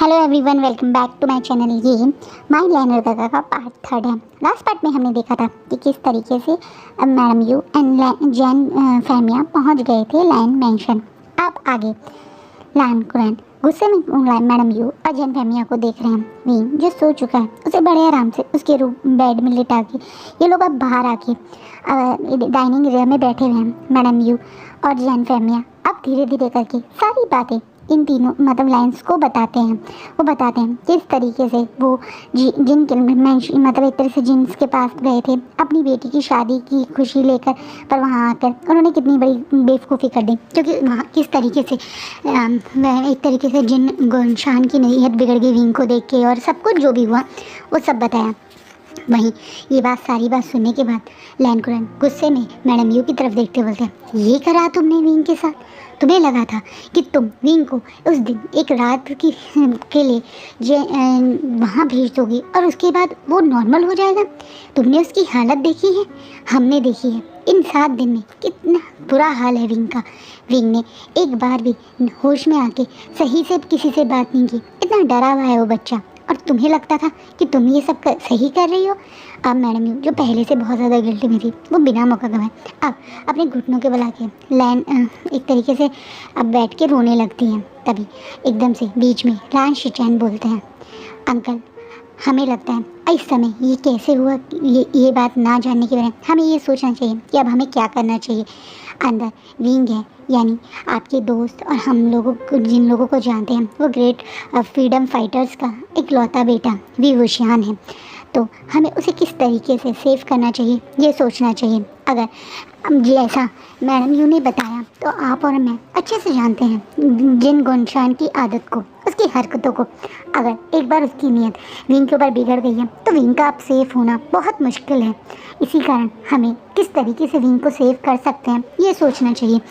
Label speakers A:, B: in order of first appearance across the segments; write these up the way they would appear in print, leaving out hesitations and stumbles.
A: Hello everyone, welcome back to my channel. ये my land का part 3 है। Last part में हमने देखा था कि किस तरीके से मैडम यू एंड जैन फैमिया पहुंच गए थे लैंड मेंशन। अब आगे लैंड कुरैन गुस्से में मैडम यू और जैन फैमिया को देख रहे हैं। वीन जो सो चुका है उसे बड़े आराम से उसके रूम बेड में लिटा के ये लोग अब बाहर आके डाइनिंग एरिया में बैठे हुए हैं। मैडम यू और जैन फैमिया अब धीरे धीरे करके सारी बातें इन तीनों लाइन्स को बताते हैं। वो बताते हैं किस तरीके से वो जिन एक तरह से जिन्स के पास गए थे अपनी बेटी की शादी की खुशी लेकर, पर वहाँ आकर उन्होंने कितनी बड़ी बेवकूफ़ी कर दी, क्योंकि वहाँ किस तरीके से एक तरीके से जिन गुनशान की नीयत बिगड़ गई विंग को देख के, और सब कुछ जो भी हुआ वो सब बताया। वहीं ये सारी बात सुनने के बाद लैंड कुरैन गुस्से में मैडम यू की तरफ देखते बोलते हैं, ये करा तुमने विंग के साथ? तुम्हें लगा था कि तुम विंग को उस दिन एक रात के लिए वहाँ भेज दोगी और उसके बाद वो नॉर्मल हो जाएगा? तुमने उसकी हालत देखी है, हमने देखी है। इन 7 दिन में कितना बुरा हाल है विंग का। विंग ने एक बार भी होश में आके सही से किसी से बात नहीं की। इतना डरा हुआ है वो बच्चा, और तुम्हें लगता था कि तुम ये सब सही कर रही हो। अब मैडम यू जो पहले से बहुत ज़्यादा गिल्टी में थी वो बिना मौका गवाए अब अपने घुटनों के बल के लैन एक तरीके से अब बैठ के रोने लगती हैं। तभी एकदम से बीच में लैन शिचैन बोलते हैं, अंकल हमें लगता है इस समय ये कैसे हुआ, ये बात ना जानने के बजाय हमें ये सोचना चाहिए कि अब हमें क्या करना चाहिए। अंदर विंग है, यानी आपके दोस्त और हम लोगों को, जिन लोगों को जानते हैं, वो ग्रेट फ्रीडम फाइटर्स का इकलौता बेटा विवुशियान है। तो हमें उसे किस तरीके से सेव करना चाहिए ये सोचना चाहिए। अगर जैसा मैडम यू ने बताया तो आप और मैं अच्छे से जानते हैं जिन गुनशान की आदत को, उसकी हरकतों को। अगर एक बार उसकी नीयत विंग के ऊपर बिगड़ गई है तो विंग का अब सेफ होना बहुत मुश्किल है। इसी कारण हमें किस तरीके से विंग को सेव कर सकते हैं ये सोचना चाहिए।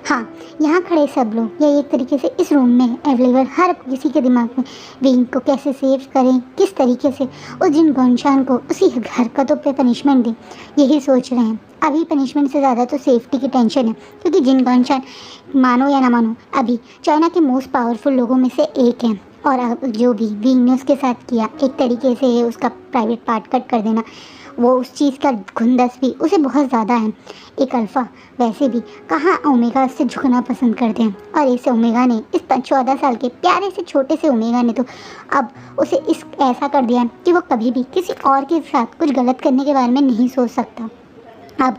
A: हाँ, यहाँ खड़े सब लोग या एक तरीके से इस रूम में अवेलेबल हर किसी के दिमाग में विंग को कैसे सेव करें, किस तरीके से उस जिन गुनशान को उसी हरकतों पे पनिशमेंट दें, यही सोच रहे हैं। अभी पनिशमेंट से ज़्यादा तो सेफ्टी की टेंशन है, क्योंकि जिन गुनशान मानो या ना मानो अभी चाइना के मोस्ट पावरफुल लोगों में से एक है। और अब जो भी विंग ने उसके साथ किया, एक तरीके से उसका प्राइवेट पार्ट कट कर देना, वो उस चीज़ का खुंदस भी उसे बहुत ज़्यादा है। एक अल्फ़ा वैसे भी कहाँ ओमेगा से झुकना पसंद करते हैं, और इस ओमेगा ने, इस 14 साल के प्यारे से छोटे से ओमेगा ने तो अब उसे इस ऐसा कर दिया कि वो कभी भी किसी और के साथ कुछ गलत करने के बारे में नहीं सोच सकता। अब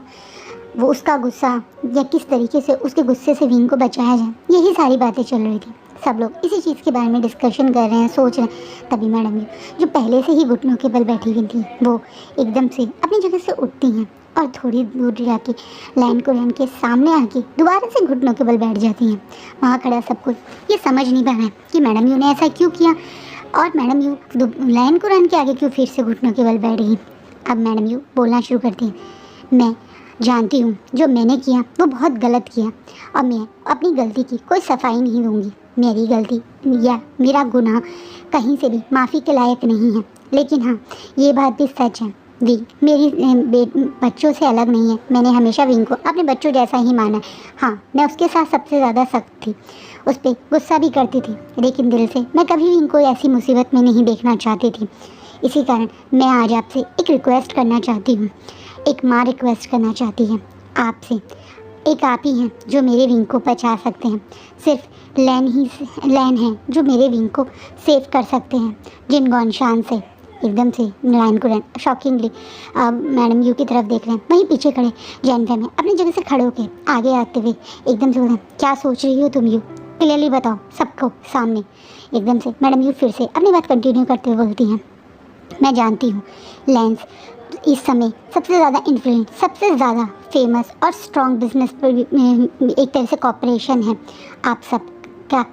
A: वो उसका गुस्सा या किस तरीके से उसके गुस्से से विंग को बचाया जाए, यही सारी बातें चल रही थी। सब लोग इसी चीज़ के बारे में डिस्कशन कर रहे हैं, सोच रहे हैं। तभी मैडम यू जो पहले से ही घुटनों के बल बैठी हुई थी वो एकदम से अपनी जगह से उठती हैं और थोड़ी दूर जाके लैंड कुरैन के सामने आके दोबारा से घुटनों के बल बैठ जाती हैं। वहाँ खड़ा सब कुछ ये समझ नहीं पा रहा है कि मैडम यू ने ऐसा क्यों किया, और मैडम यू लैंड कुरैन के आगे क्यों फिर से घुटनों के बल बैठ गई। अब मैडम यू बोलना शुरू करती हैं, मैं जानती हूँ जो मैंने किया वो बहुत गलत किया, और मैं अपनी गलती की कोई सफाई नहीं दूँगी। मेरी गलती या मेरा गुनाह कहीं से भी माफ़ी के लायक नहीं है। लेकिन हाँ, ये बात भी सच है, विंग मेरी बच्चों से अलग नहीं है। मैंने हमेशा विंग को अपने बच्चों जैसा ही माना है। हाँ, मैं उसके साथ सबसे ज़्यादा सख्त थी, उस पर गुस्सा भी करती थी, लेकिन दिल से मैं कभी विंग को ऐसी मुसीबत में नहीं देखना चाहती थी। इसी कारण मैं आज आपसे एक रिक्वेस्ट करना चाहती हूँ, एक माँ रिक्वेस्ट करना चाहती है आपसे। एक आप ही हैं जो मेरे विंग को बचा सकते हैं। सिर्फ लैन है जो मेरे विंग को सेव कर सकते हैं जिन गुनशान से। एकदम से land Curran shockingly madam you की तरफ देख रहे हैं। वहीं पीछे खड़े जैन फैमिली अपनी जगह से खड़े होकर आगे आते हुए एकदम से बोलते हैं, क्या सोच रही हो तुम यू, क्लियरली बताओ सबको सामने। एकदम से मैडम यू फिर से अपनी बात कंटिन्यू करते हुए बोलती हैं, मैं जानती हूँ लैंस इस समय सबसे ज़्यादा इन्फ्लुएंस, सबसे ज़्यादा फेमस और स्ट्रॉन्ग बिजनेस पर एक तरह से कॉपरेशन है आप सब का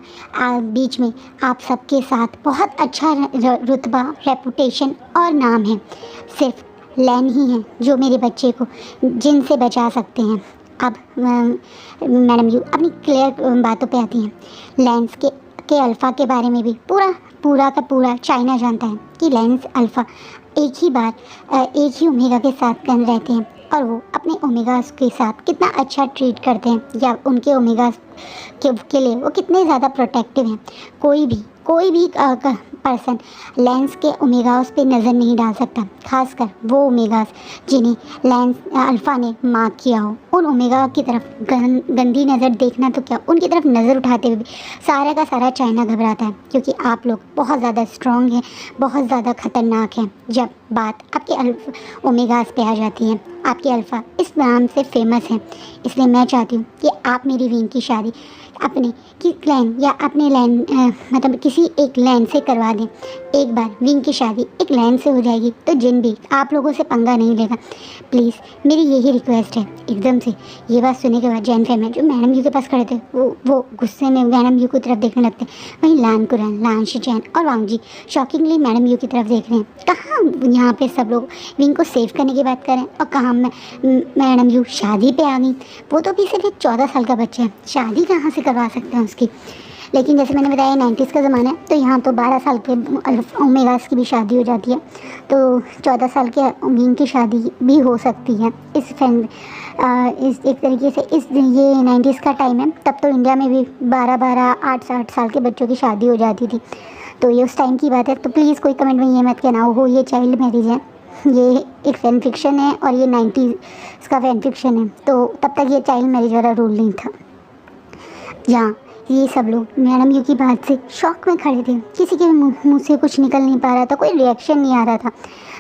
A: बीच में। आप सबके साथ बहुत अच्छा रुतबा, रेपुटेशन और नाम है। सिर्फ लैन ही है जो मेरे बच्चे को जिन से बचा सकते हैं। अब मैडम यू अपनी क्लियर बातों पे आती हैं। लैंस के अल्फ़ा के बारे में भी पूरा का पूरा चाइना जानता है कि लैंस अल्फ़ा एक ही ओमेगा के साथ रहते हैं, और वो अपने ओमेगा के साथ कितना अच्छा ट्रीट करते हैं, या उनके ओमेगा के लिए वो कितने ज़्यादा प्रोटेक्टिव हैं। कोई भी पर्सन लेंस के ओमेगास पे नज़र नहीं डाल सकता, खासकर वो ओमेगास जिन्हें लेंस अल्फ़ा ने मार्क किया हो। उन ओमेगा की तरफ गंदी नज़र देखना तो क्या, उनकी तरफ नज़र उठाते हुए भी सारा का सारा चाइना घबराता है, क्योंकि आप लोग बहुत ज़्यादा स्ट्रॉन्ग हैं, बहुत ज़्यादा ख़तरनाक हैं। जब बात आपके ओमेगास पे आ जाती है, आपके अल्फ़ा इस नाम से फेमस है, इसलिए मैं चाहती हूँ कि आप मेरी विंग की शादी अपने कि लैन या अपने लैन मतलब किसी एक लैन से करवा दें। एक बार विंग की शादी एक लैन से हो जाएगी तो जिन भी आप लोगों से पंगा नहीं लेगा। प्लीज़ मेरी यही रिक्वेस्ट है। एकदम से ये बात सुनने के बाद जैन फैमिली जो मैडम यू के पास खड़े थे वो गुस्से में मैडम यू की तरफ देखने लगते हैं। वहीं लान कुरैन, लान शिचैन और वांग जी शॉकिंगली मैडम यू की तरफ देख रहे हैं। कहाँ यहाँ पे सब लोग विंग को सेव करने की बात करें और कहाँ मैडम यू शादी पे आ गई। वो तो भी सिर्फ एक 14 साल का बच्चा है, शादी कहाँ से करवा सकते हैं उसकी। लेकिन जैसे मैंने बताया 90s का ज़माना है, तो यहाँ तो 12 साल के ओमेगास की भी शादी हो जाती है, तो 14 साल के विंग की शादी भी हो सकती है। इस एक तरीके से ये 90s का टाइम है, तब तो इंडिया में भी 12-12, 8-8 साल के बच्चों की शादी हो जाती थी। तो ये उस टाइम की बात है। तो प्लीज़ कोई कमेंट में ये मत कहना हो ये चाइल्ड मैरिज है, ये एक फैन फिक्शन है और ये 90s का फैन फिक्शन है। तो तब तक ये चाइल्ड मैरिज वाला रूल नहीं था। यहाँ ये सब लोग मैडम यू की बात से शॉक में खड़े थे, किसी के मुंह से कुछ निकल नहीं पा रहा था, कोई रिएक्शन नहीं आ रहा था।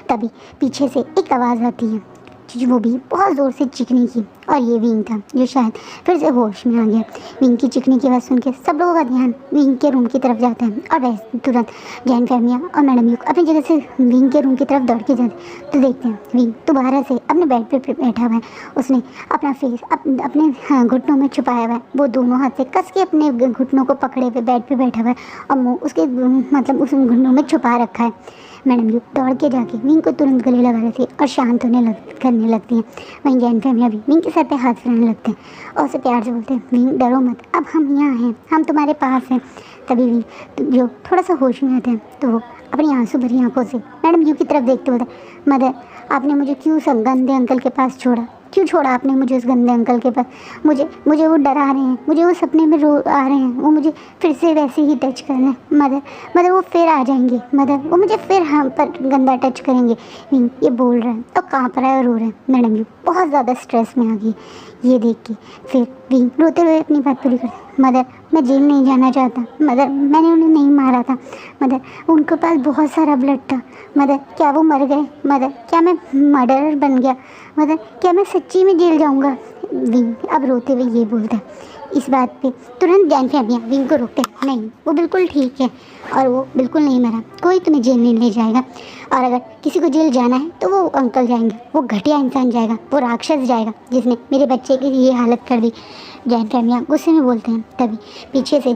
A: तभी पीछे से एक आवाज़ आती है, वो भी बहुत ज़ोर से चीखने की, और ये विंग था जो शायद फिर से होश में आ गया। विंग की चीखने की आवाज़ सुन के सब लोगों का ध्यान विंग के रूम की तरफ जाता है और वैसे तुरंत जैन फैमिया और मैडम यू अपनी जगह से विंग के रूम की तरफ दौड़ के जाते तो देखते हैं विंग दोबारा से अपने बेड पे बैठा हुआ है। उसने अपना फेस अपने घुटनों में छुपाया हुआ है, वो दोनों हाथ से कस के अपने घुटनों को पकड़े हुए बेड पे बैठा हुआ है और मुँह उसके मतलब उस घुटनों में छुपा रखा है। मैडम यू दौड़ के जाके विंग को तुरंत गले लगा देती है और शांत करने लगती हैं। वहीं जैन फैमिया भी विंग के सर पे हाथ फेरने लगते हैं और उसे प्यार से बोलते हैं, विंग डरो मत, अब हम यहाँ हैं, हम तुम्हारे पास हैं। तभी विंग जो थोड़ा सा होश में आते हैं तो वो अपनी आंसू भरी आंखों से मैडम यू की तरफ देखते बोलते हैं, मदर आपने मुझे क्यों सब गंदे अंकल के पास छोड़ा, क्यों छोड़ा आपने मुझे उस गंदे अंकल के पास। मुझे वो डरा रहे हैं, मुझे वो सपने में रो आ रहे हैं, वो मुझे फिर से वैसे ही टच कर रहे हैं। मदर वो फिर आ जाएंगे, मदर वो मुझे फिर हम पर गंदा टच करेंगे। ये बोल रहे हैं और काँप रहा है और रो रहे हैं। मैडम यू बहुत ज़्यादा स्ट्रेस में आ गई ये देख के। फिर विंग रोते हुए अपनी बात पूरी करते, मदर मैं जेल नहीं जाना चाहता, मदर मैंने उन्हें नहीं मारा था, मदर उनके पास बहुत सारा ब्लड था, मदर क्या वो मर गए, मदर क्या मैं मर्डरर बन गया, मदर क्या मैं सच्ची में जेल जाऊंगा। विंग अब रोते हुए ये बोलता है। इस बात पे तुरंत जैन फैमिया विंग को रोकते, नहीं वो बिल्कुल ठीक है और वो बिल्कुल नहीं मरा, कोई तुम्हें जेल नहीं ले जाएगा, और अगर किसी को जेल जाना है तो वो अंकल जाएंगे, वो घटिया इंसान जाएगा, वो राक्षस जाएगा जिसने मेरे बच्चे की ये हालत कर दी। जैन फैमिया गुस्से में बोलते हैं। तभी पीछे से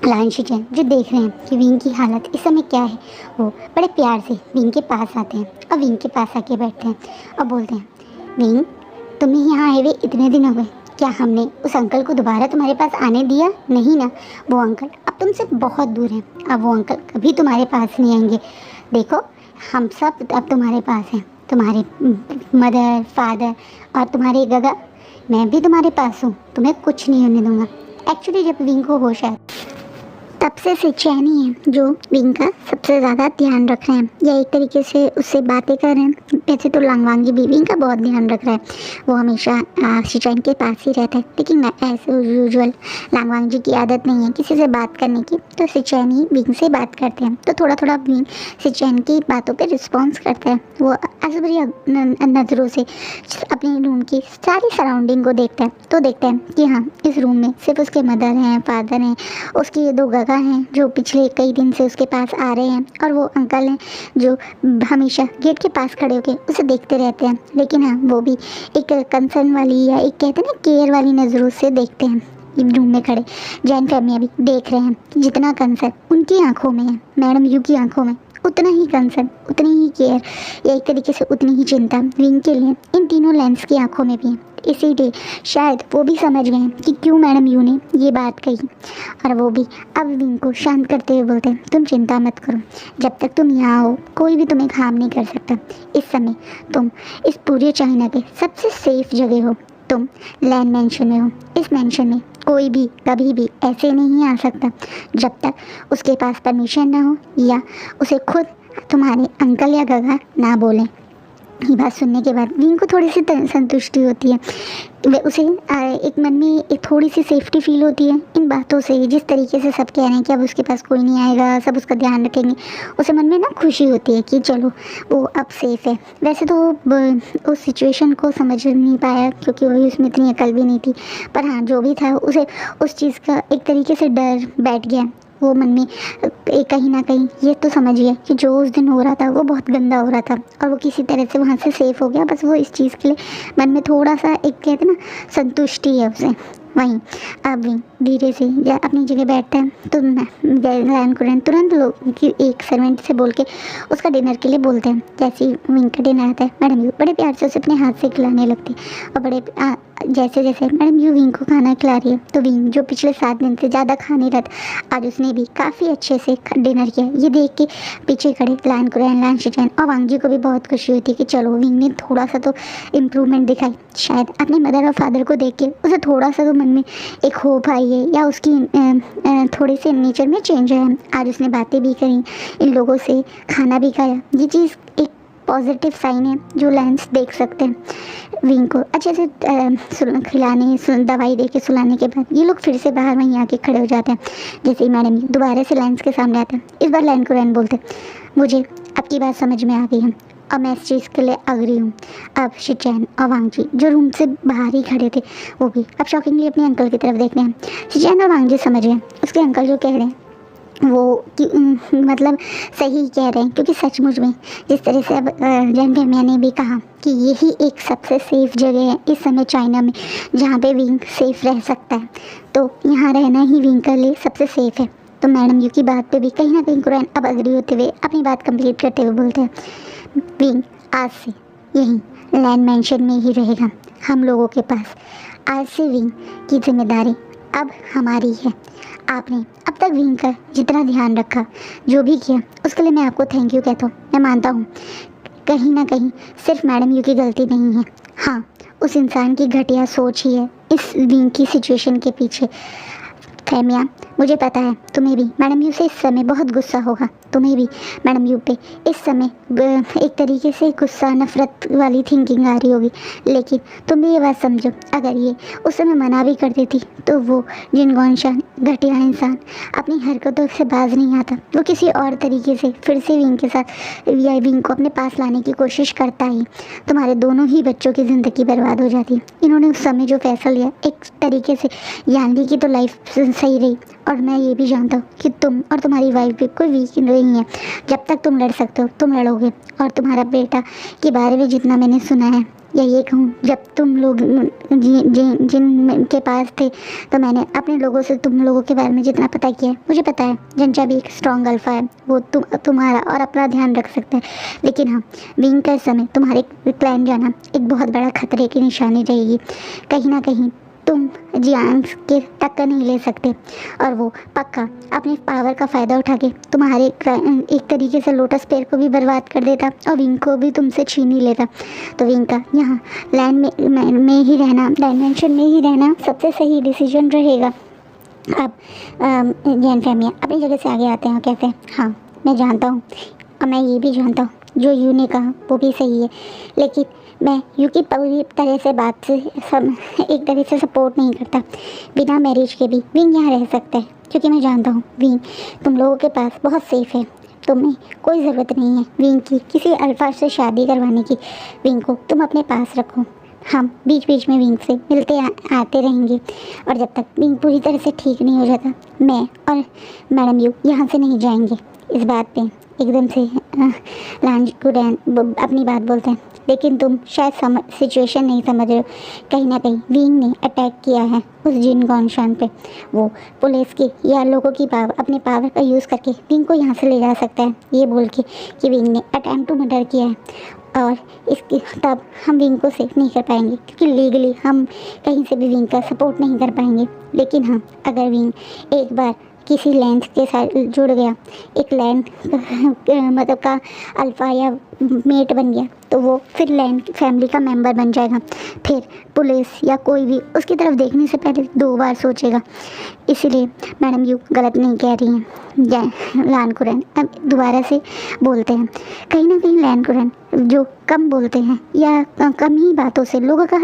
A: लान शिचैन जो देख रहे हैं कि विंग की हालत इस समय क्या है, वो बड़े प्यार से विंग के पास आते हैं और विंग के पास आके बैठते हैं और बोलते हैं, विंग तुम्हें यहाँ आए हुए इतने दिन हो गए, क्या हमने उस अंकल को दोबारा तुम्हारे पास आने दिया? नहीं ना, वो अंकल अब तुमसे बहुत दूर हैं, अब वो अंकल कभी तुम्हारे पास नहीं आएंगे। देखो हम सब अब तुम्हारे पास हैं, तुम्हारे मदर फादर और तुम्हारे गगा, मैं भी तुम्हारे पास हूँ, तुम्हें कुछ नहीं होने दूँगा। एक्चुअली जब विंग को होश आया तब से शिचैन ही है जो विंग का सबसे ज़्यादा ध्यान रख रहे हैं या एक तरीके से उससे बातें कर रहे हैं। वैसे तो लांगवांग जी भी विंग का बहुत ध्यान रख रहा है, वो हमेशा शिचैन के पास ही रहता है, लेकिन एज यूजुअल लांगवांग जी की आदत नहीं है किसी से बात करने की, तो शिचैन ही विंग से बात करते हैं। तो थोड़ा थोड़ा विंग शिचैन की बातों पर रिस्पॉन्स करता है, वो असबरी नज़रों से अपने रूम की सारी सराउंडिंग को देखता है, तो देखता है कि हाँ इस रूम में सिर्फ उसके मदर हैं, फादर हैं, उसकी 2 गगा हैं जो पिछले कई दिन से उसके पास आ रहे हैं, और वो अंकल हैं जो हमेशा गेट के पास खड़े होकर उसे देखते रहते हैं। लेकिन हाँ वो भी एक कंसर्न वाली या एक कहते हैं ना केयर वाली नज़रों से देखते हैं। रूम में खड़े जैन फैमिली भी देख रहे हैं कि जितना कंसर्न उनकी आंखों में है, मैडम यू की आंखों में उतना ही कंसर्न, उतनी ही केयर या एक तरीके से उतनी ही चिंता विंग के लिए इन तीनों लेंस की आंखों में भी है। इसीलिए शायद वो भी समझ गए कि क्यों मैडम यू ने ये बात कही, और वो भी अब विंग को शांत करते हुए बोलते हैं, तुम चिंता मत करो, जब तक तुम यहाँ हो कोई भी तुम्हें हार्म नहीं कर सकता। इस समय तुम इस पूरे चाइना के सबसे सेफ जगह हो, तुम लैन मेंशन में हो। इस मेंशन में कोई भी कभी भी ऐसे नहीं आ सकता जब तक उसके पास परमिशन ना हो या उसे खुद तुम्हारे अंकल या गगा ना बोलें। ये बात सुनने के बाद विंग को थोड़ी सी संतुष्टि होती है। वे उसे एक मन में एक थोड़ी सी सेफ्टी फील होती है इन बातों से। जिस तरीके से सब कह रहे हैं कि अब उसके पास कोई नहीं आएगा, सब उसका ध्यान रखेंगे, उसे मन में ना खुशी होती है कि चलो वो अब सेफ़ है। वैसे तो वो उस सिचुएशन को समझ नहीं पाया क्योंकि वही उसमें इतनी अकल भी नहीं थी, पर हाँ जो भी था उसे उस चीज़ का एक तरीके से डर बैठ गया। वो मन में कहीं ना कहीं ये तो समझ गया कि जो उस दिन हो रहा था वो बहुत गंदा हो रहा था और वो किसी तरह से वहाँ से सेफ़ हो गया। बस वो इस चीज़ के लिए मन में थोड़ा सा एक कहते ना संतुष्टि है उसे। वहीं अब भी धीरे से अपनी जगह बैठता है तो लैन कुरैन तुरंत लोग कि एक सर्वेंट से बोल के उसका डिनर के लिए बोलते हैं। जैसे ही विंग का डिनर आता है मैडम यू बड़े प्यार से उसे अपने हाथ से खिलाने लगती है और बड़े जैसे जैसे मैडम यू विंग को खाना खिला रही है तो विंग जो पिछले 7 दिन से ज़्यादा खा नहीं रहा था आज उसने भी काफ़ी अच्छे से डिनर किया। ये देख के पीछे खड़े लैन कुरैन, लैन शिचैन और वांग जी को भी बहुत खुशी होती है कि चलो विंग ने थोड़ा सा तो इम्प्रूवमेंट दिखाई। शायद अपने मदर और फादर को देख के उसे थोड़ा सा तो मन में एक होप आई है या उसकी थोड़ी सी नेचर में चेंज है। आज उसने बातें भी करी, इन लोगों से खाना भी खाया। ये चीज़ एक पॉजिटिव साइन है जो लैंस देख सकते हैं। विंग को अच्छे से खिलाने दवाई दे के सुलाने के बाद ये लोग फिर से बाहर वहीं आके खड़े हो जाते हैं। जैसे ही मैडम दोबारा से लैंस के सामने आते हैं, इस बार लैन को रैन बोलते मुझे आपकी बात समझ में आ गई है और मैं इस चीज़ के लिए अग्री हूँ। अब शिचैन और वांग जी जो रूम से बाहर ही खड़े थे वो भी अब शॉकिंगली अपने अंकल की तरफ देखने हैं। शिचैन और वांग जी समझ गए उसके अंकल जो कह रहे हैं वो मतलब सही कह रहे हैं क्योंकि सचमुच में जिस तरह से अब जैन फैमिया ने भी कहा कि यही एक सबसे सेफ़ जगह है इस समय चाइना में जहाँ पे विंग सेफ़ रह सकता है, तो यहाँ रहना ही विंग के लिए सबसे सेफ़ है। तो मैडम यू की बात पे भी कहीं ना कहीं कुरैन अब अग्री होते हुए अपनी बात कंप्लीट करते हुए बोलते हैं विंग आज से यहीं लैन मेंशन में ही रहेगा हम लोगों के पास। आज से विंग की जिम्मेदारी अब हमारी है। आपने अब तक विंग का जितना ध्यान रखा जो भी किया उसके लिए मैं आपको थैंक यू कहता हूँ। मैं मानता हूँ कहीं ना कहीं सिर्फ मैडम यू की गलती नहीं है, हाँ उस इंसान की घटिया सोच ही है इस विंग की सिचुएशन के पीछे। फैमिया मुझे पता है तुम्हें भी मैडम यू से इस समय बहुत गुस्सा होगा, तुम्हें भी मैडम यू पे इस समय एक तरीके से गुस्सा नफ़रत वाली थिंकिंग आ रही होगी, लेकिन तुम भी ये बात समझो अगर ये उस समय मना भी कर देती तो वो जिनगोनशान घटिया इंसान अपनी हरकतों से बाज नहीं आता। वो किसी और तरीके से फिर से विंग के साथ या विंग को अपने पास लाने की कोशिश करता ही तुम्हारे दोनों ही बच्चों की ज़िंदगी बर्बाद हो जाती। इन्होंने उस समय जो फैसला लिया एक तरीके से यानली की तो लाइफ सही रही और मैं ये भी जानता हूँ कि तुम और तुम्हारी वाइफ भी कोई वीक नहीं है। जब तक तुम लड़ सकते हो तुम लड़ोगे और तुम्हारा बेटा के बारे में जितना मैंने सुना है या ये कहूँ जब तुम लोग जिन के पास थे तो मैंने अपने लोगों से तुम लोगों के बारे में जितना पता किया है मुझे पता है जंचा भी एक स्ट्रॉन्ग अल्फा है, वो तुम्हारा और अपना ध्यान रख सकता है। लेकिन हाँ विंग का समय तुम्हारे क्लैन जाना एक बहुत बड़ा खतरे की निशानी रहेगी। कहीं ना कहीं तुम जियांग के टक्कर नहीं ले सकते और वो पक्का अपने पावर का फ़ायदा उठा के तुम्हारे एक तरीके से लोटस पेयर को भी बर्बाद कर देता और विंग को भी तुमसे छीन ही लेता। तो विंग का यहाँ लैंड में ही रहना, डायमेंशन में ही रहना सबसे सही डिसीजन रहेगा। अब जैन फैमिली अपनी जगह से आगे आते हैं और कहते हैं हाँ मैं जानता हूँ और मैं ये भी जानता हूँ जो यू ने कहा वो भी सही है, लेकिन मैं यू की पूरी तरह से बात से एक तरह से सपोर्ट नहीं करता। बिना मैरिज के भी विंग यहाँ रह सकता है क्योंकि मैं जानता हूँ विंग तुम लोगों के पास बहुत सेफ़ है। तुम्हें कोई ज़रूरत नहीं है विंग की किसी अल्फा से शादी करवाने की। विंग को तुम अपने पास रखो, हम बीच बीच में विंग से मिलते आते रहेंगे और जब तक विंग पूरी तरह से ठीक नहीं हो जाता मैं और मैडम यू यहाँ से नहीं जाएंगे। इस बात पे एकदम से लैन कुरैन अपनी बात बोलते हैं, लेकिन तुम शायद सिचुएशन नहीं समझ रहे हो। कहीं ना कहीं विंग ने अटैक किया है उस जिनगोनशान पे। वो पुलिस की या लोगों की अपने पावर का यूज़ करके विंग को यहाँ से ले जा सकता है ये बोल के कि विंग ने अटैम्प्ट टू मर्डर किया है और इसकी तब हम विंग को सेफ नहीं कर पाएंगे क्योंकि लीगली हम कहीं से भी विंग का सपोर्ट नहीं कर पाएंगे। लेकिन हाँ अगर विंग एक बार किसी लैंड के साथ जुड़ गया, एक लैंड मतलब का अल्फ़ा या मेट बन गया तो वो फिर लैन फैमिली का मेंबर बन जाएगा। फिर पुलिस या कोई भी उसकी तरफ देखने से पहले 2 बार सोचेगा। इसीलिए मैडम यू गलत नहीं कह रही हैं। लैन कुरैन अब दोबारा से बोलते हैं, कहीं ना कहीं लैन कुरैन जो कम बोलते हैं या कम ही बातों से लोगों का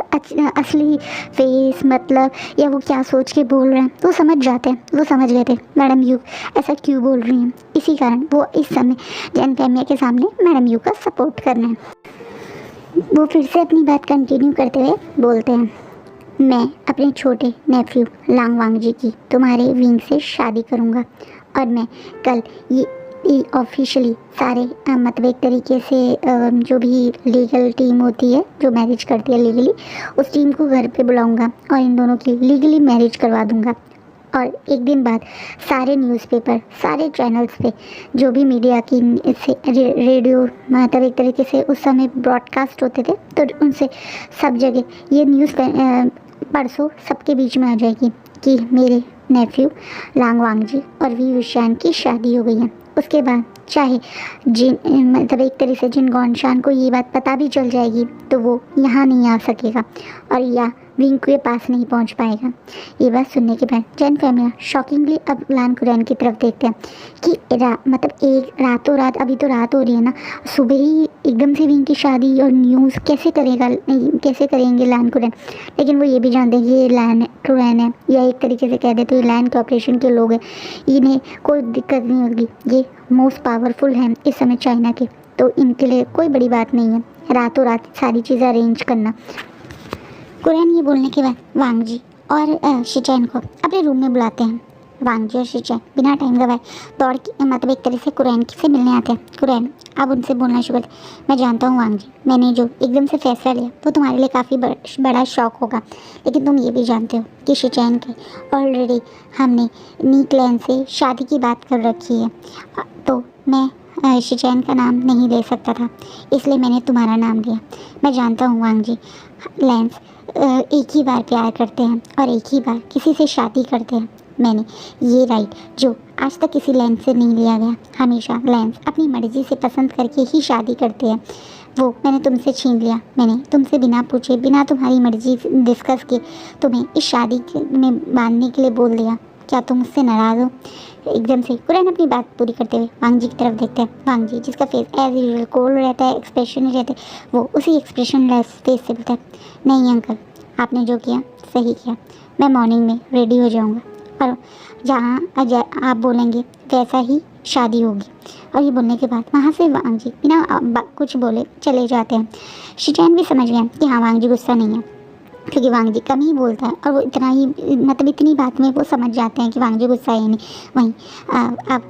A: असली फेस मतलब या वो क्या सोच के बोल रहे हैं वो समझ जाते हैं। वो समझ गए थे मैडम यू ऐसा क्यों बोल रही हैं, इसी कारण वो इस समय जैन फैमिया के सामने मैडम यू का सपोर्ट कर रहे हैं। वो फिर से अपनी बात कंटिन्यू करते हुए बोलते हैं, मैं अपने छोटे नेफ्यू लांग वांग जी की तुम्हारे विंग से शादी करूँगा और मैं कल ये ऑफिशियली सारे मतलब एक तरीके से जो भी लीगल टीम होती है जो मैरिज करती है लीगली, उस टीम को घर पे बुलाऊंगा और इन दोनों की लीगली मैरिज करवा दूंगा। और एक दिन बाद सारे न्यूज़पेपर सारे चैनल्स पे जो भी मीडिया की से रेडियो मतलब एक तरीके से उस समय ब्रॉडकास्ट होते थे तो उनसे सब जगह ये न्यूज़ परसों सबके बीच में आ जाएगी कि मेरे नेफ्यू लांग वांग जी और वी विशान की शादी हो गई है। उसके बाद चाहे जिन मतलब एक तरह से जिन गौनशान को ये बात पता भी चल जाएगी तो वो यहाँ नहीं आ सकेगा और या विंग के पास नहीं पहुँच पाएगा। ये बात सुनने के बाद जैन फैमिली शॉकिंगली अब लैन कुरैन की तरफ देखते हैं कि मतलब एक रातों रात, अभी तो रात हो रही है ना, सुबह ही एकदम से विंग की शादी और न्यूज़ कैसे करेंगे लैन कुरैन। लेकिन वो ये भी जानते हैं कि ये लैन कुरैन है या एक तरीके से कह दे तो ये लैन कॉर्पोरेशन के लोग हैं, इन्हें कोई दिक्कत नहीं होगी, ये मोस्ट पावरफुल हैं इस समय चाइना के, तो इनके लिए कोई बड़ी बात नहीं है रातों रात सारी चीज़ें अरेंज करना। कुरैन ये बोलने के बाद वांग जी और शिचैन को अपने रूम में बुलाते हैं। वांग जी और शिचैन बिना टाइम गवाए दौड़ के मतलब एक तरह से कुरैन से मिलने आते हैं। कुरैन अब उनसे बोलना शुरू करते, मैं जानता हूँ वांग जी, मैंने जो एकदम से फैसला लिया वो तुम्हारे लिए काफ़ी बड़ा शौक होगा, लेकिन तुम ये भी जानते हो कि शिचैन के ऑलरेडी हमने नी क्लैन से शादी की बात कर रखी है, तो मैं शिचैन का नाम नहीं ले सकता था, इसलिए मैंने तुम्हारा नाम लिया। मैं जानता हूँ वांग जी, लैंस एक ही बार प्यार करते हैं और एक ही बार किसी से शादी करते हैं। मैंने ये राइट जो आज तक किसी लैंस से नहीं लिया गया, हमेशा लैंस अपनी मर्ज़ी से पसंद करके ही शादी करते हैं, वो मैंने तुमसे छीन लिया। मैंने तुमसे बिना पूछे बिना तुम्हारी मर्ज़ी डिस्कस किए तुम्हें इस शादी में बांधने के लिए बोल दिया। क्या तुम मुझसे नाराज़ हो? एकदम से कुरैन अपनी बात पूरी करते हुए वांग जी की तरफ देखते हैं। वांग जी जिसका फेस एज यूजुअल कोल्ड रहता है, एक्सप्रेशन नहीं रहते, वो उसी एक्सप्रेशन लेस फेस से बोलता है, नहीं अंकल आपने जो किया सही किया, मैं मॉर्निंग में रेडी हो जाऊँगा और जहाँ आप बोलेंगे वैसा ही शादी होगी। और ये बोलने के बाद वहाँ से वांग जी बिना कुछ बोले चले जाते हैं। शिचैन भी समझ गया कि हाँ वांग जी गुस्सा नहीं है, क्योंकि वांग जी कम ही बोलता है और वो इतना ही मतलब इतनी बात में वो समझ जाते हैं कि वांग जी गुस्सा है नहीं। वहीं अब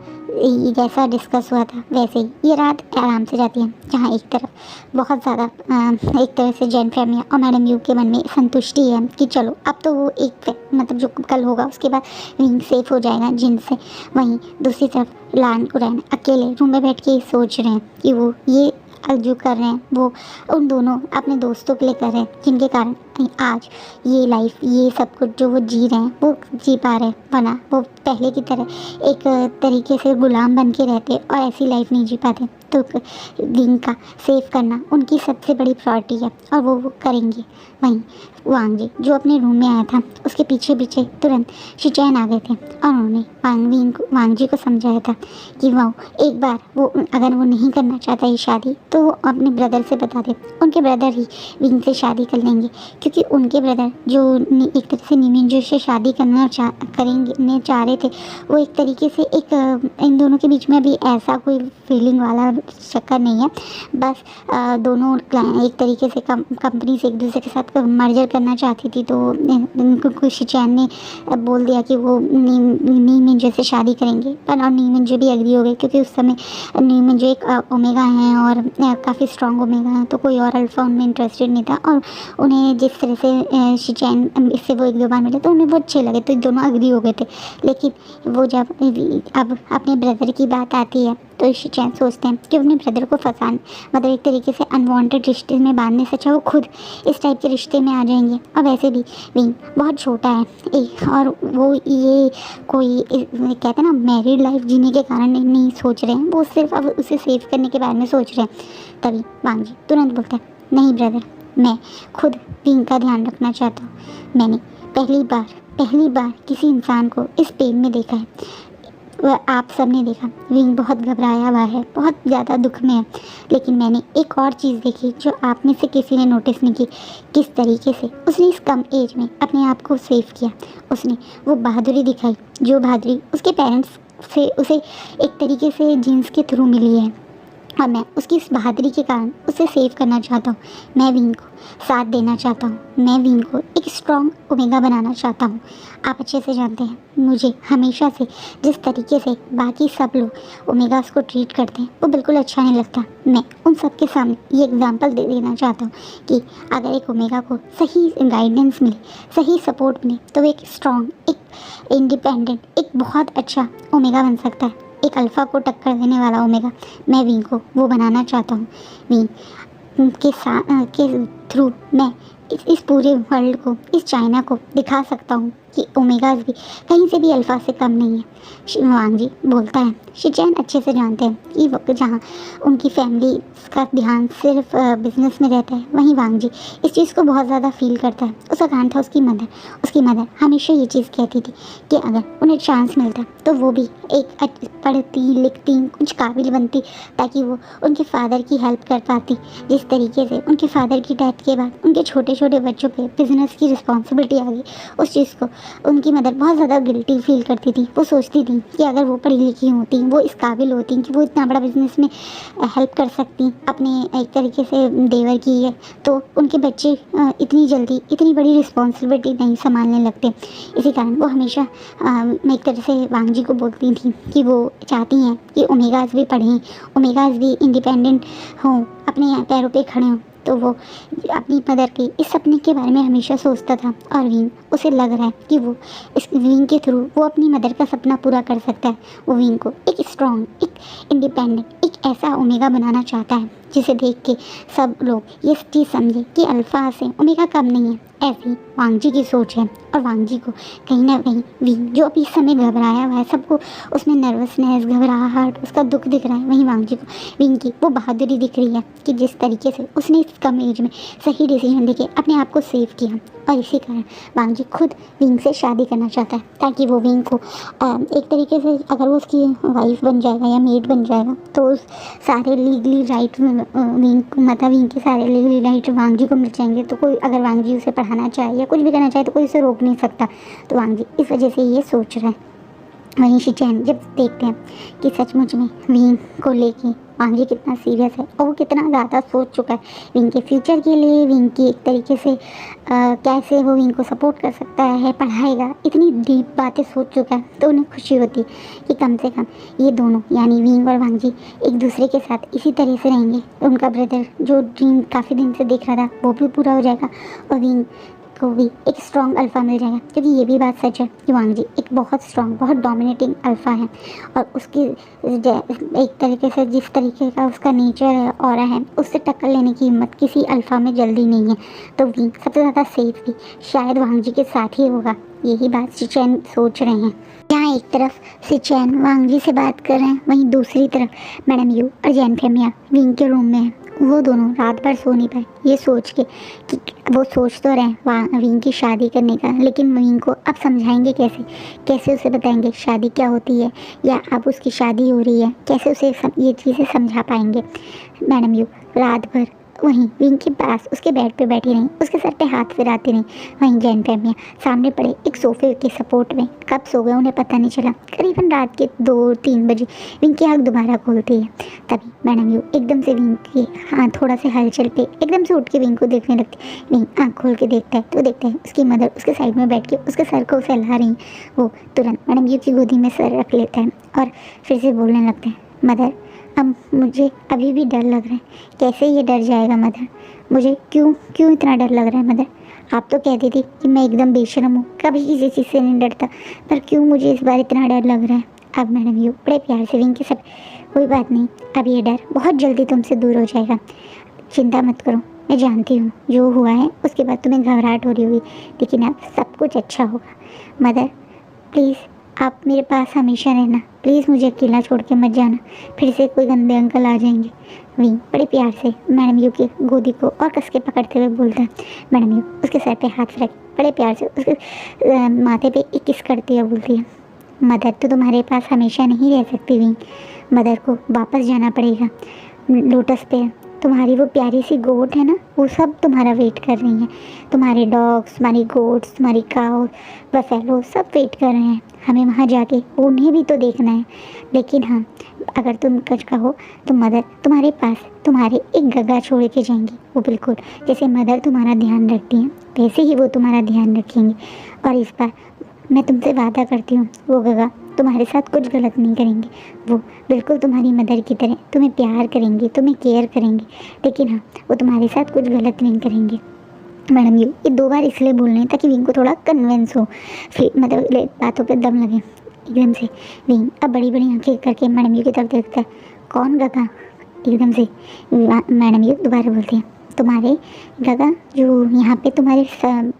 A: जैसा डिस्कस हुआ था वैसे ही ये रात आराम से जाती है, जहाँ एक तरफ बहुत ज़्यादा एक तरह से जैन फैमिली और मैडम यू के मन में संतुष्टि है कि चलो अब तो वो एक मतलब जो कल होगा उसके बाद विंग सेफ हो जाएगा जिनसे। वहीं दूसरी तरफ लैन कुरैन अकेले रूम में बैठ के सोच रहे हैं कि वो ये जो कर रहे हैं वो उन दोनों अपने दोस्तों के लिए कर रहे हैं, जिनके कारण आज ये लाइफ ये सब कुछ जो वो जी रहे हैं वो जी पा रहे हैं, वरना वो पहले की तरह एक तरीके से गुलाम बन के रहते और ऐसी लाइफ नहीं जी पाते। तो विंग का सेव करना उनकी सबसे बड़ी प्रायोरिटी है और वो करेंगे। वहीं वांग जी जो अपने रूम में आया था उसके पीछे पीछे तुरंत शिचैन आ गए थे और उन्होंने वांग जी को समझाया था कि वो एक बार वो अगर वो नहीं करना चाहता ये शादी तो वो अपने ब्रदर से बता दे, उनके ब्रदर ही विंग से शादी कर लेंगे, क्योंकि उनके ब्रदर जो एक तरह से नीमिंजो से शादी करना चाह रहे थे वो एक तरीके से एक इन दोनों के बीच में अभी ऐसा कोई फीलिंग वाला चक्कर नहीं है, बस दोनों एक तरीके से कंपनी से एक दूसरे के साथ मर्जर करना चाहती थी, तो उनको शिचैन ने बोल दिया कि वो नी मिंजो से शादी करेंगे। पर और नी मिंजो भी एग्री हो गए, क्योंकि उस समय नी मिंजो एक ओमेगा हैं और काफ़ी स्ट्रॉन्ग ओमेगा हैं, तो कोई और अल्फा उनमें इंटरेस्टेड नहीं था और उन्हें जिस इस तरह से शिचैन इससे वो एक दो बार मिले तो उन्हें वो अच्छे लगे, तो दोनों अग्री हो गए थे। लेकिन वो जब अब अपने ब्रदर की बात आती है तो शिचैन सोचते हैं कि अपने ब्रदर को फंसाने, मतलब एक तरीके से अनवांटेड रिश्ते में बांधने से अच्छा वो खुद इस टाइप के रिश्ते में आ जाएंगे। और वैसे भी विंग बहुत छोटा है और वो ये कोई कहते हैं ना मैरिड लाइफ जीने के कारण नहीं सोच रहे हैं, वो सिर्फ अब उसे सेव करने के बारे में सोच रहे हैं। तभी वांग जी तुरंत बोलता है, नहीं ब्रदर, मैं खुद विंग का ध्यान रखना चाहता हूँ। मैंने पहली बार किसी इंसान को इस पेन में देखा है, वह आप सब ने देखा। विंग बहुत घबराया हुआ है, बहुत ज़्यादा दुख में है। लेकिन मैंने एक और चीज़ देखी जो आप में से किसी ने नोटिस नहीं की, किस तरीके से उसने इस कम एज में अपने आप को सेव किया। उसने वो बहादुरी दिखाई जो बहादुरी उसके पेरेंट्स से उसे एक तरीके से जीन्स के थ्रू मिली है, और मैं उसकी इस बहादुरी के कारण उसे सेव करना चाहता हूँ। मैं विंग को साथ देना चाहता हूँ, मैं विंग को एक स्ट्रॉन्ग ओमेगा बनाना चाहता हूँ। आप अच्छे से जानते हैं मुझे हमेशा से जिस तरीके से बाकी सब लोग ओमेगास को ट्रीट करते हैं वो बिल्कुल अच्छा नहीं लगता। मैं उन सब के सामने ये एग्जांपल दे देना चाहता हूँ कि अगर एक ओमेगा को सही गाइडेंस मिले, सही सपोर्ट मिले तो वो एक स्ट्रॉन्ग, एक इंडिपेंडेंट, एक बहुत अच्छा ओमेगा बन सकता है, एक अल्फ़ा को टक्कर देने वाला ओमेगा। मैं विंग को वो बनाना चाहता हूँ। विंग के थ्रू मैं इस पूरे वर्ल्ड को, इस चाइना को दिखा सकता हूँ कि ओमेगास भी कहीं से भी अल्फ़ा से कम नहीं है। वांग जी बोलता है, शिचैन अच्छे से जानते हैं कि वक्त जहाँ उनकी फैमिली का ध्यान सिर्फ बिजनेस में रहता है, वहीं वांग जी इस चीज़ को बहुत ज़्यादा फील करता है। उसका कारण था उसकी मदर हमेशा ये चीज़ कहती थी कि अगर उन्हें चांस मिलता तो वो भी एक पढ़ती लिखती कुछ काबिल बनती, ताकि वो उनके फादर की हेल्प कर पाती। जिस तरीके से उनके फादर की डेथ के बाद उनके छोटे छोटे बच्चों पे बिजनेस की रिस्पॉन्सिबिलिटी आ गई, उस चीज़ को उनकी मदर बहुत ज़्यादा गिल्टी फील करती थी। वो सोचती थी कि अगर वो पढ़ी लिखी होती, वो इस काबिल होती कि वो इतना बड़ा बिजनेस में हेल्प कर सकती अपने एक तरीके से देवर की है, तो उनके बच्चे इतनी जल्दी इतनी बड़ी रिस्पॉन्सिबिलिटी नहीं संभालने लगते। इसी कारण वो हमेशा एक तरह से वांग जी को बोलती थी कि वो चाहती हैं कि ओमेगास भी पढ़ें, ओमेगास भी इंडिपेंडेंट हों, अपने पैरों पे खड़े हों। तो वो अपनी मदर के इस सपने के बारे में हमेशा सोचता था, और विंग उसे लग रहा है कि वो इस विंग के थ्रू वो अपनी मदर का सपना पूरा कर सकता है। वो विंग को एक स्ट्रॉन्ग, एक इंडिपेंडेंट, एक ऐसा ओमेगा बनाना चाहता है जिसे देख के सब लोग ये चीज़ समझे कि अल्फ़ा से ओमेगा कम नहीं है। ऐसी वांग जी की सोच है, और वांग जी को कहीं ना कहीं विंग जो अभी इस समय घबराया हुआ है, सबको उसमें नर्वसनेस, घबराहट, उसका दुख दिख रहा है, वहीं वांग जी को विंग की वो बहादुरी दिख रही है कि जिस तरीके से उसने इस कम एज में सही डिसीजन लेके अपने आप को सेव किया। और इसी कारण वांग जी खुद विंग से शादी करना चाहता है, ताकि वो विंग को एक तरीके से अगर वो उसकी वाइफ बन जाएगा या मेड बन जाएगा तो उस सारे लीगली राइट विंग के सारे लीगली राइट वांग जी को मिल जाएंगे। तो कोई अगर वांग जी उसे पढ़ाना चाहे या कुछ भी करना चाहे तो कोई उसे रोक नहीं सकता। तो वांग जी इस वजह से ये सोच रहा है। वहीं शिचैन जब देखते हैं कि सचमुच में विंग को लेके वांग जी कितना सीरियस है और वो कितना ज़्यादा सोच चुका है विंग के फ्यूचर के लिए, विंग की एक तरीके से कैसे वो विंग को सपोर्ट कर सकता है, पढ़ाएगा, इतनी डीप बातें सोच चुका है। तो उन्हें खुशी होती है कि कम से कम ये दोनों यानी विंग और वांग जी एक दूसरे के साथ इसी तरह से रहेंगे। उनका ब्रदर जो ड्रीम काफ़ी दिन से देख रहा था वो भी पूरा हो जाएगा, और विंग को भी एक स्ट्रॉन्ग अल्फ़ा मिल जाएगा। क्योंकि ये भी बात सच है कि वांग जी एक बहुत स्ट्रॉन्ग, बहुत डोमिनेटिंग अल्फ़ा है, और उसकी एक तरीके से जिस तरीके का उसका नेचर है, ऑरा है, उससे टक्कर लेने की हिम्मत किसी अल्फ़ा में जल्दी नहीं है। तो विंग सबसे ज़्यादा सेफ भी शायद वांग जी के साथ ही होगा। यही बात शिचैन सोच रहे हैं। यहाँ एक तरफ शिचैन वांग जी से बात कर रहे हैं, वहीं दूसरी तरफ मैडम यू और जैन फेमिया विंग के रूम में है। वो दोनों रात भर सो नहीं पाए ये सोच के कि वो सोच तो रहे विंग की शादी करने का, लेकिन विंग को अब समझाएंगे कैसे उसे बताएंगे शादी क्या होती है, या अब उसकी शादी हो रही है, कैसे उसे ये चीज़ें समझा पाएंगे। मैडम यू रात भर वहीं विंग के पास उसके बेड पे बैठी रहीं, उसके सर पे हाथ फिराती रहीं। वहीं जैन फैमिया सामने पड़े एक सोफे के सपोर्ट में कब सो गए उन्हें पता नहीं चला। करीबन रात के 2-3 बजे विंग की आँख दोबारा खोलती है। तभी मैडम यू एकदम से विंग की थोड़ा से हलचल पे एकदम से उठ के विंग को देखने लगती। विंग आँख खोल के देखता है तो देखता है उसकी मदर उसके साइड में बैठ के उसके सर को सहला रही। वो तुरंत मैडम यू की गोदी में सर रख लेता है और फिर से बोलने लगते हैं, मदर अब मुझे अभी भी डर लग रहा है। कैसे ये डर जाएगा मदर, मुझे क्यों इतना डर लग रहा है मदर, आप तो कहती थी कि मैं एकदम बेशर्म हूँ, कभी किसी चीज़ से नहीं डरता, पर क्यों मुझे इस बार इतना डर लग रहा है। अब मैडम यू बड़े प्यार से विंकी सब, कोई बात नहीं, अब ये डर बहुत जल्दी तुमसे दूर हो जाएगा, चिंता मत करो। मैं जानती हूँ जो हुआ है उसके बाद तुम्हें घबराहट हो रही होगी, लेकिन अब सब कुछ अच्छा होगा। मदर प्लीज़ आप मेरे पास हमेशा रहना, प्लीज़ मुझे अकेला छोड़ के मत जाना, फिर से कोई गंदे अंकल आ जाएंगे। विंग बड़े प्यार से मैडम यू की गोदी को और कस के पकड़ते हुए बोलता है। मैडम यू उसके सर पे हाथ रख बड़े प्यार से उसके माथे पे एक किस करती है, बोलती है मदर तो तुम्हारे पास हमेशा नहीं रह सकती विंग, मदर को वापस जाना पड़ेगा लोटस पे। तुम्हारी वो प्यारी सी गोट है ना, वो सब तुम्हारा वेट कर रही हैं, तुम्हारे डॉग्स, तुम्हारी गोट्स, तुम्हारी काउ, बफेलो सब वेट कर रहे हैं। हमें वहाँ जाके उन्हें भी तो देखना है। लेकिन हाँ, अगर तुम कुछ कहो तो मदर तुम्हारे पास तुम्हारे एक गगा छोड़ के जाएंगी। वो बिल्कुल जैसे मदर तुम्हारा ध्यान रखती हैं वैसे ही वो तुम्हारा ध्यान रखेंगी। और इस बार मैं तुमसे वादा करती हूँ वो गगा तुम्हारे साथ कुछ गलत नहीं करेंगे। वो बिल्कुल तुम्हारी मदर की तरह तुम्हें प्यार करेंगे, तुम्हें केयर करेंगे, लेकिन हाँ वो तुम्हारे साथ कुछ गलत नहीं करेंगे। मैडम यू ये 2 बार इसलिए बोल रहे हैं ताकि विंग को थोड़ा कन्विंस हो, फिर मतलब बातों पे दम लगे एकदम से। विंग अब बड़ी बड़ी आंखें करके मैडम यू की तरफ देखता है। कौन गगा? एकदम से मैडम यू दोबारा बोलती हैं तुम्हारे गगा जो यहाँ पे तुम्हारे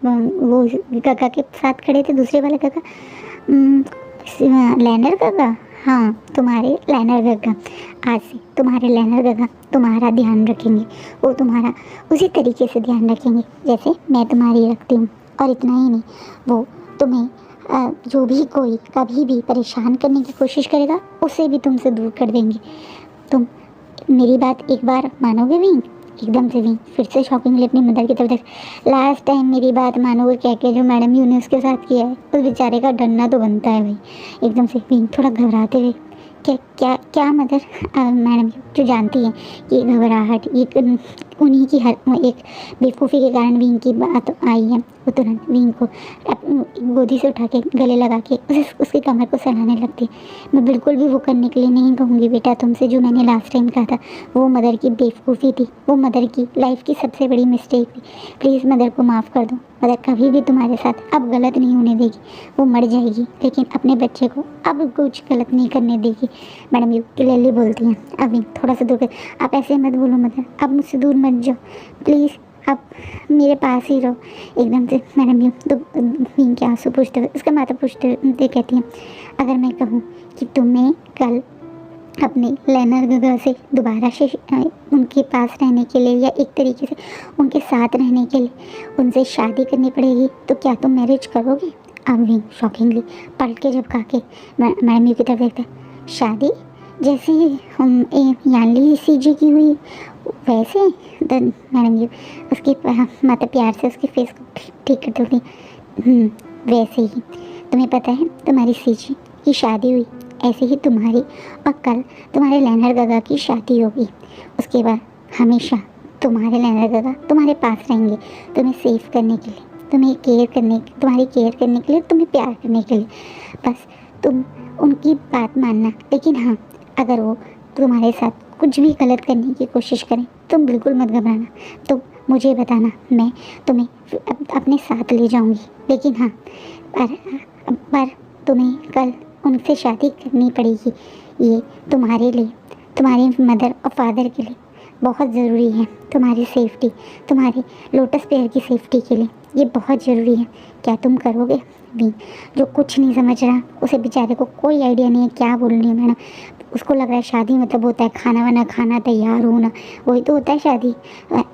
A: वो गगा के साथ खड़े थे, दूसरे वाले गगा, लैनर गगा। हाँ तुम्हारे लैनर गगा, आज से तुम्हारे लैनर गगा तुम्हारा ध्यान रखेंगे। वो तुम्हारा उसी तरीके से ध्यान रखेंगे जैसे मैं तुम्हारी रखती हूँ। और इतना ही नहीं, वो तुम्हें जो भी कोई कभी भी परेशान करने की कोशिश करेगा उसे भी तुमसे दूर कर देंगे। तुम मेरी बात एक बार मानोगे विंग? एकदम से विंग फिर से शॉकिंगली अपनी मदर की तरफ देख। लास्ट टाइम मेरी बात मानोगे क्या क्या जो मैडम यू ने उसके साथ किया है, उस बेचारे का डरना तो बनता है भाई। एकदम से विंग थोड़ा घबराते हुए क्या क्या क्या मदर? मैडम यू जो जानती हैं कि घबराहट एक उन्हीं की हर एक बेवकूफ़ी के कारण विंग की बात आई है, वो तुरंत विंग को गोदी से उठा के गले लगा के उसकी कमर को सहलाने लगती है। मैं बिल्कुल भी वो करने के लिए नहीं कहूँगी बेटा तुमसे जो मैंने लास्ट टाइम कहा था। वो मदर की बेवकूफ़ी थी, वो मदर की लाइफ की सबसे बड़ी मिस्टेक थी। प्लीज़ मदर को माफ़ कर दो। मदर कभी भी तुम्हारे साथ अब गलत नहीं होने देगी। वो मर जाएगी लेकिन अपने बच्चे को अब कुछ गलत नहीं करने देगी। मैडम यू क्लियरली बोलती हैं। अभी थोड़ा सा दूर कर, आप ऐसे मत बोलो मदर, अब मुझसे दूर मत जाओ प्लीज़, आप मेरे पास ही रहो। एकदम से मैडम यू तो विंग के आंसू पूछते हुए उसका माथा पूछते हुए कहती हैं अगर मैं कहूँ कि तुम्हें कल अपने लैनर गगा से दोबारा से उनके पास रहने के लिए या एक तरीके से उनके साथ रहने के लिए उनसे शादी करनी पड़ेगी तो क्या तुम मैरिज करोगे? अब विंग शॉकिंगली पलट के जब कहा के मैडम यू की तरफ देखते शादी जैसे हम यानली सीजी की हुई वैसे? मैडम यू उसकी माता प्यार से उसके फेस को ठीक करते हुए वैसे ही। तुम्हें पता है तुम्हारी सीजी की शादी हुई ऐसे ही तुम्हारी और कल तुम्हारे लैनर गगा की शादी होगी। उसके बाद हमेशा तुम्हारे लैनर गगा तुम्हारे पास रहेंगे तुम्हें सेव करने के लिए, तुम्हें केयर करने, तुम्हारी केयर करने के लिए, तुम्हें प्यार करने के लिए। बस तुम उनकी बात मानना, लेकिन हाँ अगर वो तुम्हारे साथ कुछ भी गलत करने की कोशिश करें तुम बिल्कुल मत घबराना, तुम मुझे बताना, मैं तुम्हें अपने साथ ले जाऊंगी। लेकिन हाँ पर तुम्हें कल उनसे शादी करनी पड़ेगी। ये तुम्हारे लिए, तुम्हारे मदर और फादर के लिए बहुत ज़रूरी है, तुम्हारी सेफ्टी, तुम्हारे लोटस पेयर की सेफ्टी के लिए ये बहुत ज़रूरी है। क्या तुम करोगे? भी जो कुछ नहीं समझ रहा उसे बेचारे को कोई आइडिया नहीं है क्या बोल रही है मैडम। उसको लग रहा है शादी मतलब होता है खाना वाना खाना, तैयार होना, वही तो होता है शादी।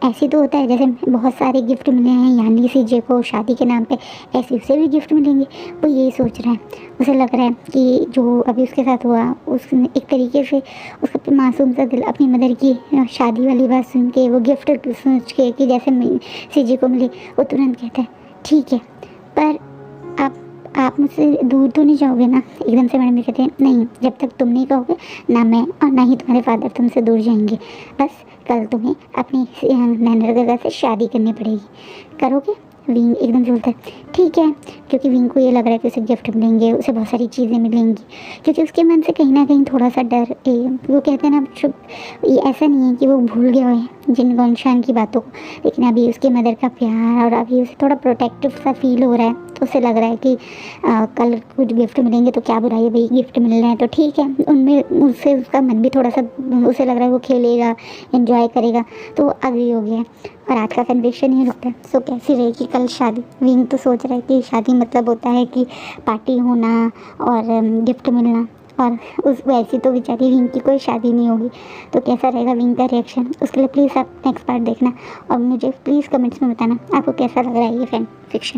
A: ऐसे तो होता है जैसे बहुत सारे गिफ्ट मिले हैं यानी सीजे को शादी के नाम पे, ऐसे उसे भी गिफ्ट मिलेंगे। वो यही सोच रहा है, उसे लग रहा है कि जो अभी उसके साथ हुआ उसने एक तरीके से उसका मासूम सा दिल अपनी मदर की शादी वाली बात सुन के वो गिफ्ट सोच के कि जैसे सीजे को मिली, वो तुरंत कहता है ठीक है पर आप मुझसे दूर तो नहीं जाओगे ना? एकदम से मैडम भी कहते हैं नहीं, जब तक तुम नहीं कहोगे ना मैं और ना ही तुम्हारे फादर तुमसे दूर जाएंगे। बस कल तुम्हें अपनी नैनर गगा से शादी करनी पड़ेगी, करोगे? विंग एकदम से बोलता है ठीक है, क्योंकि विंग को ये लग रहा है कि उसे गिफ्ट मिलेंगे, उसे बहुत सारी चीज़ें मिलेंगी, क्योंकि उसके मन से कहीं ना कहीं थोड़ा सा डर वो कहते हैं ना ये ऐसा नहीं है कि वो भूल गया है जिन गुलशन की बातों को, लेकिन अभी उसके मदर का प्यार और अभी उसे थोड़ा प्रोटेक्टिव सा फील हो रहा है। तो उसे लग रहा है कि कल कुछ गिफ्ट मिलेंगे तो क्या बुराई है भाई, गिफ्ट मिल रहे हैं तो ठीक है। उनमें उससे उसका मन भी थोड़ा सा, उसे लग रहा है वो खेलेगा, एंजॉय करेगा, तो वो अग्री हो गया। और आज का कन्विक्शन ये रुकता है। सो कैसी रहेगी कल शादी? विंग तो सोच रहा है कि शादी मतलब होता है कि पार्टी होना और गिफ्ट मिलना, और उस वैसी तो बेचारी विंग की कोई शादी नहीं होगी। तो कैसा रहेगा विंग का रिएक्शन, उसके लिए प्लीज़ आप नेक्स्ट पार्ट देखना और मुझे प्लीज़ कमेंट्स में बताना आपको कैसा लग रहा है ये फैन फिक्शन।